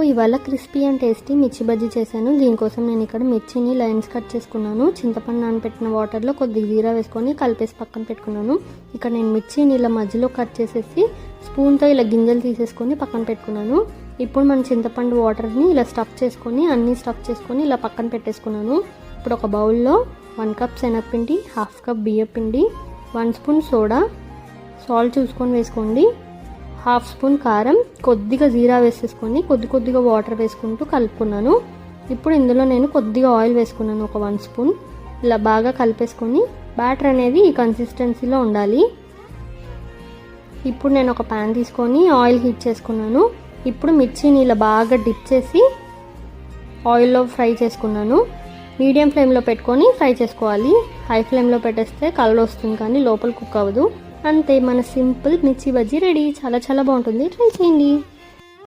ఇవాళ crispy and tasty మిర్చి బజ్జీ చేశాను. దీనికోసం నేను ఇక్కడ మిర్చిని లైన్స్ కట్ చేసుకున్నాను. చింతపండు నానబెట్టిన వాటర్లో కొద్దిగా జీరా వేసుకొని కలిపేసి పక్కన పెట్టుకున్నాను. ఇక్కడ నేను మిర్చిని ఇలా మధ్యలో కట్ చేసేసి స్పూన్తో ఇలా గింజలు తీసేసుకొని పక్కన పెట్టుకున్నాను. ఇప్పుడు మన చింతపండు వాటర్ని ఇలా స్టఫ్ చేసుకొని స్టఫ్ చేసుకొని ఇలా పక్కన పెట్టేసుకున్నాను. ఇప్పుడు ఒక బౌల్లో 1 కప్ శనగపిండి, 1/2 కప్ బియ్యపిండి, 1 స్పూన్ సోడా, సాల్ట్ చూసుకొని వేసుకోండి, 1/2 స్పూన్ కారం, కొద్దిగా జీరా వేసేసుకొని కొద్దిగా వాటర్ వేసుకుంటూ కలుపుకున్నాను. ఇప్పుడు ఇందులో నేను కొద్దిగా ఆయిల్ వేసుకున్నాను, ఒక 1 స్పూన్. ఇలా బాగా కలిపేసుకొని బ్యాటర్ అనేది ఈ కన్సిస్టెన్సీలో ఉండాలి. ఇప్పుడు నేను ఒక ప్యాన్ తీసుకొని ఆయిల్ హీట్ చేసుకున్నాను. ఇప్పుడు మిర్చిని ఇలా బాగా డిప్ చేసి ఆయిల్లో ఫ్రై చేసుకున్నాను. మీడియం ఫ్లేమ్లో పెట్టుకొని ఫ్రై చేసుకోవాలి. హై ఫ్లేమ్లో పెట్టేస్తే కలర్ వస్తుంది కానీ లోపల కుక్ అవ్వదు. అంతే, మన సింపుల్ మిర్చి బజ్జీ రెడీ. చాలా బాగుంటుంది, ట్రై చేయండి.